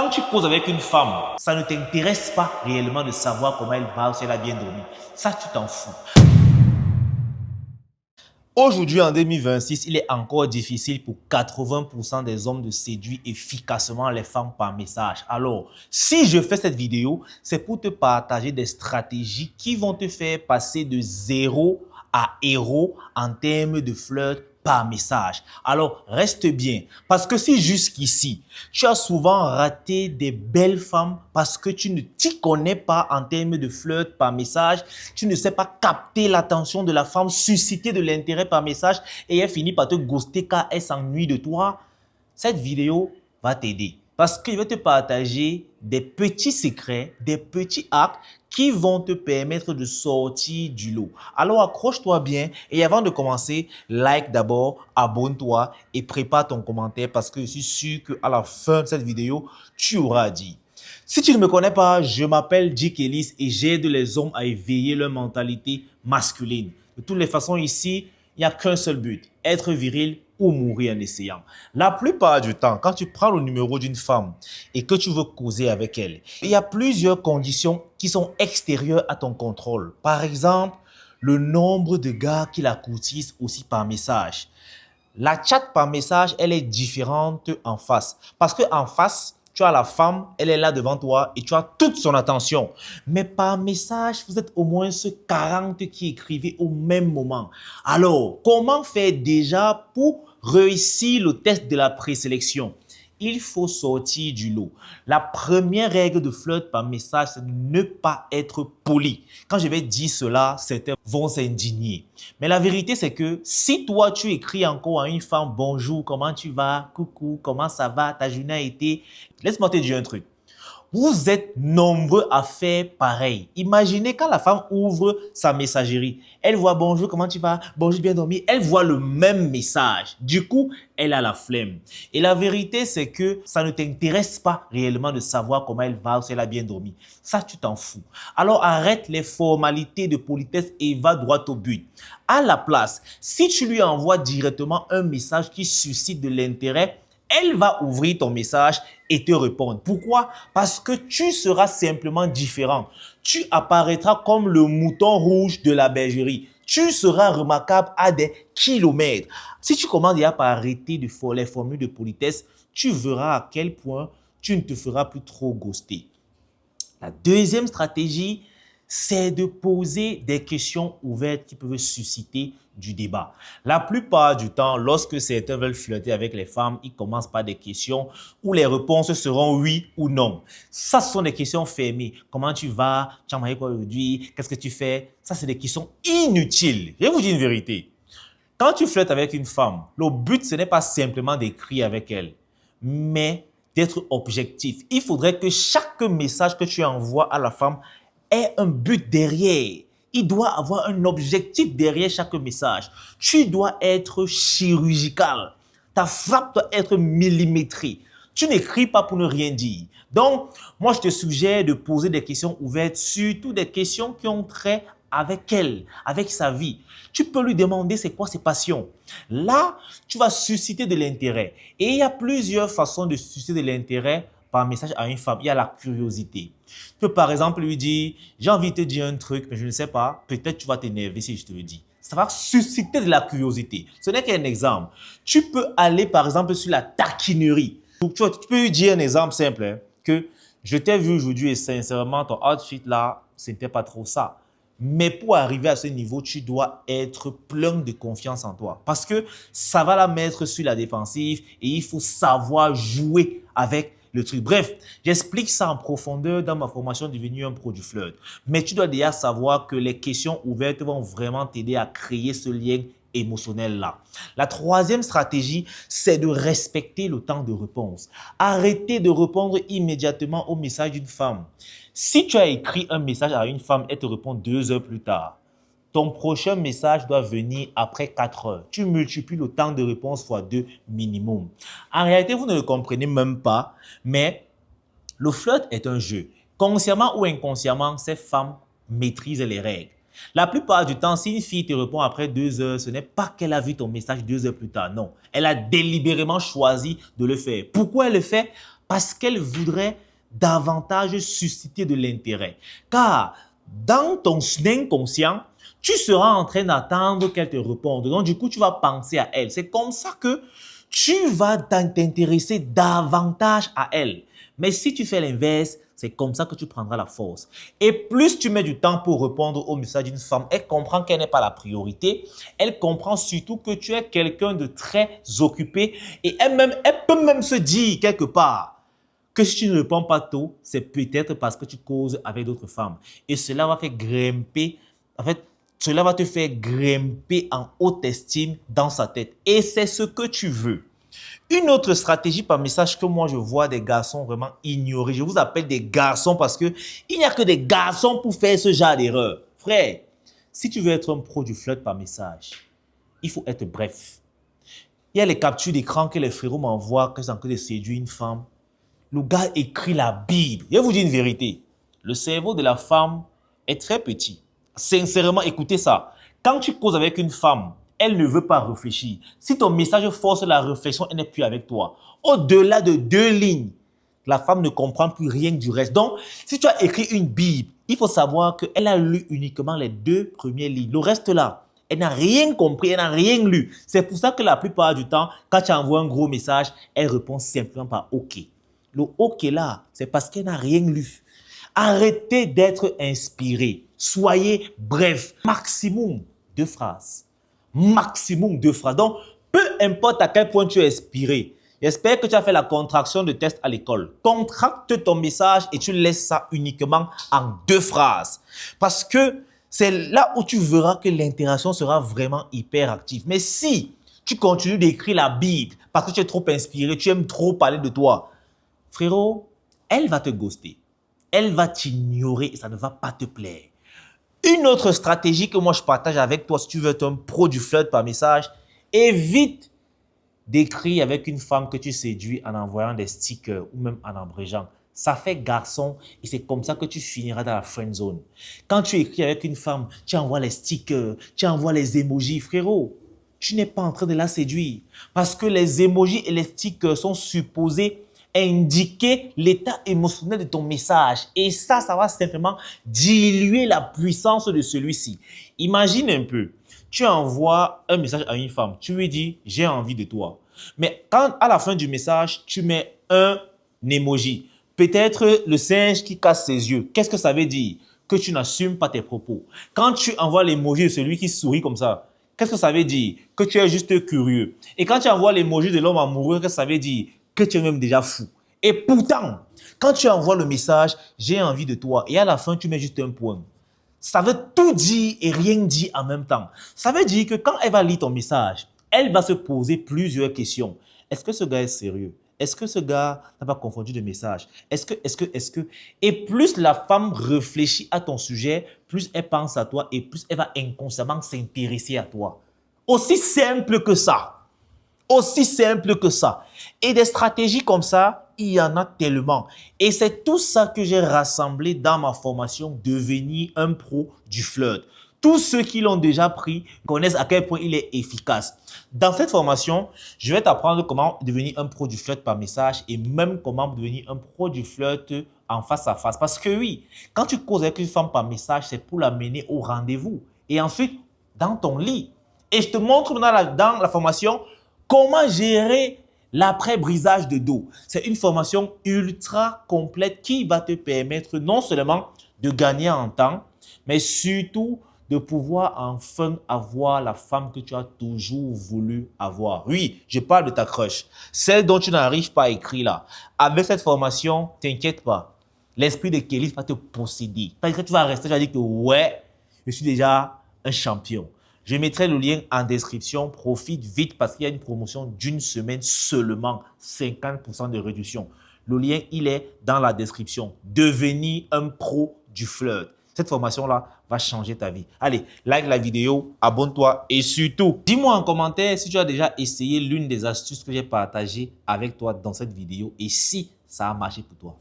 Quand tu causes avec une femme, ça ne t'intéresse pas réellement de savoir comment elle va ou si elle a bien dormi. Ça, tu t'en fous. Aujourd'hui, en 2026, il est encore difficile pour 80% des hommes de séduire efficacement les femmes par message. Alors, si je fais cette vidéo, c'est pour te partager des stratégies qui vont te faire passer de zéro à héros en termes de flirt par message. Alors, reste bien. Parce que si jusqu'ici, tu as souvent raté des belles femmes parce que tu ne t'y connais pas en termes de flirt par message, tu ne sais pas capter l'attention de la femme, susciter de l'intérêt par message et elle finit par te ghoster car elle s'ennuie de toi, cette vidéo va t'aider. Parce qu'il va te partager des petits secrets, des petits hacks qui vont te permettre de sortir du lot. Alors accroche-toi bien et avant de commencer, like d'abord, abonne-toi et prépare ton commentaire parce que je suis sûr qu'à la fin de cette vidéo, tu auras dit. Si tu ne me connais pas, je m'appelle Dick Ellis et j'aide les hommes à éveiller leur mentalité masculine. De toutes les façons ici, il n'y a qu'un seul but, être viril ou mourir en essayant. La plupart du temps, quand tu prends le numéro d'une femme et que tu veux causer avec elle, il y a plusieurs conditions qui sont extérieures à ton contrôle. Par exemple, le nombre de gars qui la courtisent aussi par message. La chat par message, elle est différente en face. Parce qu'en face, tu as la femme, elle est là devant toi et tu as toute son attention. Mais par message, vous êtes au moins ce 40 qui écrivez au même moment. Alors, comment faire déjà pour réussir le test de la présélection? Il faut sortir du lot. La première règle de flirt par message, c'est de ne pas être poli. Quand je vais dire cela, certains vont s'indigner. Mais la vérité, c'est que si toi, tu écris encore à une femme « Bonjour, comment tu vas? Coucou, comment ça va? Ta journée a été… » Laisse-moi te dire un truc. Vous êtes nombreux à faire pareil. Imaginez quand la femme ouvre sa messagerie. Elle voit « Bonjour, comment tu vas? Bonjour, bien dormi ?» Elle voit le même message. Du coup, elle a la flemme. Et la vérité, c'est que ça ne t'intéresse pas réellement de savoir comment elle va ou si elle a bien dormi. Ça, tu t'en fous. Alors, arrête les formalités de politesse et va droit au but. À la place, si tu lui envoies directement un message qui suscite de l'intérêt, elle va ouvrir ton message et te répondre. Pourquoi? Parce que tu seras simplement différent. Tu apparaîtras comme le mouton rouge de la bergerie. Tu seras remarquable à des kilomètres. Si tu commences déjà par arrêter de faire les formules de politesse, tu verras à quel point tu ne te feras plus trop ghoster. La deuxième stratégie, c'est de poser des questions ouvertes qui peuvent susciter du débat. La plupart du temps, lorsque certains veulent flirter avec les femmes, ils commencent par des questions où les réponses seront oui ou non. Ça, ce sont des questions fermées. Comment tu vas? Tu as mangé quoi aujourd'hui? Qu'est-ce que tu fais? Ça, c'est des questions inutiles. Je vais vous dire une vérité. Quand tu flirtes avec une femme, le but, ce n'est pas simplement d'écrire avec elle, mais d'être objectif. Il faudrait que chaque message que tu envoies à la femme ait un but derrière. Il doit avoir un objectif derrière chaque message. Tu dois être chirurgical. Ta frappe doit être millimétrée. Tu n'écris pas pour ne rien dire. Donc, moi, je te suggère de poser des questions ouvertes, surtout des questions qui ont trait avec elle, avec sa vie. Tu peux lui demander c'est quoi ses passions. Là, tu vas susciter de l'intérêt. Et il y a plusieurs façons de susciter de l'intérêt par message à une femme. Il y a la curiosité. Tu peux par exemple lui dire, j'ai envie de te dire un truc, mais je ne sais pas, peut-être tu vas t'énerver si je te le dis. Ça va susciter de la curiosité. Ce n'est qu'un exemple. Tu peux aller par exemple sur la taquinerie. Tu peux lui dire un exemple simple, hein, que je t'ai vu aujourd'hui et sincèrement, ton outfit là, ce n'était pas trop ça. Mais pour arriver à ce niveau, tu dois être plein de confiance en toi. Parce que ça va la mettre sur la défensive et il faut savoir jouer avec le truc. Bref, j'explique ça en profondeur dans ma formation devenue un pro du flirt. Mais tu dois déjà savoir que les questions ouvertes vont vraiment t'aider à créer ce lien émotionnel là. La troisième stratégie, c'est de respecter le temps de réponse. Arrêtez de répondre immédiatement au message d'une femme. Si tu as écrit un message à une femme, elle te répond 2 heures plus tard. Ton prochain message doit venir après 4 heures. Tu multiplies le temps de réponse fois 2 minimum. En réalité, vous ne le comprenez même pas, mais le flirt est un jeu. Consciemment ou inconsciemment, ces femmes maîtrisent les règles. La plupart du temps, si une fille te répond après 2 heures, ce n'est pas qu'elle a vu ton message 2 heures plus tard. Non, elle a délibérément choisi de le faire. Pourquoi elle le fait? parce qu'elle voudrait davantage susciter de l'intérêt. Car dans ton inconscient, tu seras en train d'attendre qu'elle te réponde. Donc, du coup, tu vas penser à elle. C'est comme ça que tu vas t'intéresser davantage à elle. Mais si tu fais l'inverse, c'est comme ça que tu prendras la force. Et plus tu mets du temps pour répondre au message d'une femme, elle comprend qu'elle n'est pas la priorité. Elle comprend surtout que tu es quelqu'un de très occupé. Et elle peut même se dire quelque part que si tu ne réponds pas tôt, c'est peut-être parce que tu causes avec d'autres femmes. Et cela va faire grimper, cela va te faire grimper en haute estime dans sa tête. Et c'est ce que tu veux. Une autre stratégie par message que moi je vois des garçons vraiment ignorer. Je vous appelle des garçons parce que il n'y a que des garçons pour faire ce genre d'erreur. Frère, si tu veux être un pro du flirt par message, il faut être bref. Il y a les captures d'écran que les frérots m'envoient quand ils sont en train de séduire une femme. Le gars écrit la Bible. Je vais vous dire une vérité. Le cerveau de la femme est très petit. Sincèrement, écoutez ça. Quand tu causes avec une femme, elle ne veut pas réfléchir. Si ton message force la réflexion, elle n'est plus avec toi. Au-delà de 2 lignes, la femme ne comprend plus rien du reste. Donc, si tu as écrit une Bible, il faut savoir qu'elle a lu uniquement les 2 premières lignes. Le reste là, elle n'a rien compris, elle n'a rien lu. C'est pour ça que la plupart du temps, quand tu envoies un gros message, elle répond simplement par OK. Le OK là, c'est parce qu'elle n'a rien lu. Arrêtez d'être inspiré. Soyez bref. Maximum 2 phrases. Maximum 2 phrases. Donc, peu importe à quel point tu es inspiré, j'espère que tu as fait la contraction de test à l'école. Contracte ton message et tu laisses ça uniquement en 2 phrases. Parce que c'est là où tu verras que l'interaction sera vraiment hyper active. Mais si tu continues d'écrire la Bible parce que tu es trop inspiré, tu aimes trop parler de toi, frérot, elle va te ghoster. Elle va t'ignorer et ça ne va pas te plaire. Une autre stratégie que moi je partage avec toi si tu veux être un pro du flirt par message, évite d'écrire avec une femme que tu séduis en envoyant des stickers ou même en abrégeant. Ça fait garçon et c'est comme ça que tu finiras dans la friend zone. Quand tu écris avec une femme, tu envoies les stickers, tu envoies les emojis, frérot. Tu n'es pas en train de la séduire parce que les emojis et les stickers sont supposés indiquer l'état émotionnel de ton message. Et ça va simplement diluer la puissance de celui-ci. Imagine un peu, tu envoies un message à une femme, tu lui dis « j'ai envie de toi ». Mais quand à la fin du message, tu mets un emoji, peut-être le singe qui casse ses yeux, qu'est-ce que ça veut dire? Que tu n'assumes pas tes propos. Quand tu envoies l'emoji de celui qui sourit comme ça, qu'est-ce que ça veut dire? Que tu es juste curieux. Et quand tu envoies l'emoji de l'homme amoureux, qu'est-ce que ça veut dire? Que tu es même déjà fou. Et pourtant, quand tu envoies le message « j'ai envie de toi » et à la fin, tu mets juste un point. Ça veut tout dire et rien dire en même temps. Ça veut dire que quand elle va lire ton message, elle va se poser plusieurs questions. Est-ce que ce gars est sérieux? Est-ce que ce gars n'a pas confondu de message? Est-ce que... Et plus la femme réfléchit à ton sujet, plus elle pense à toi et plus elle va inconsciemment s'intéresser à toi. Aussi simple que ça. Aussi simple que ça. Et des stratégies comme ça, il y en a tellement. Et c'est tout ça que j'ai rassemblé dans ma formation « Devenir un pro du flirt ». Tous ceux qui l'ont déjà pris connaissent à quel point il est efficace. Dans cette formation, je vais t'apprendre comment devenir un pro du flirt par message et même comment devenir un pro du flirt en face à face. Parce que oui, quand tu causes avec une femme par message, c'est pour la mener au rendez-vous. Et ensuite, dans ton lit. Et je te montre dans la formation comment gérer l'après-brisage de dos. C'est une formation ultra complète qui va te permettre non seulement de gagner en temps, mais surtout de pouvoir enfin avoir la femme que tu as toujours voulu avoir. Oui, je parle de ta crush, celle dont tu n'arrives pas à écrire là. Avec cette formation, t'inquiète pas, l'esprit de Kelly va te posséder. Parce que tu vas rester, tu vas dire que ouais, je suis déjà un champion. Je mettrai le lien en description. Profite vite parce qu'il y a une promotion d'une semaine seulement. 50% de réduction. Le lien, il est dans la description. Devenir un pro du flirt. Cette formation-là va changer ta vie. Allez, like la vidéo, abonne-toi et surtout, dis-moi en commentaire si tu as déjà essayé l'une des astuces que j'ai partagées avec toi dans cette vidéo et si ça a marché pour toi.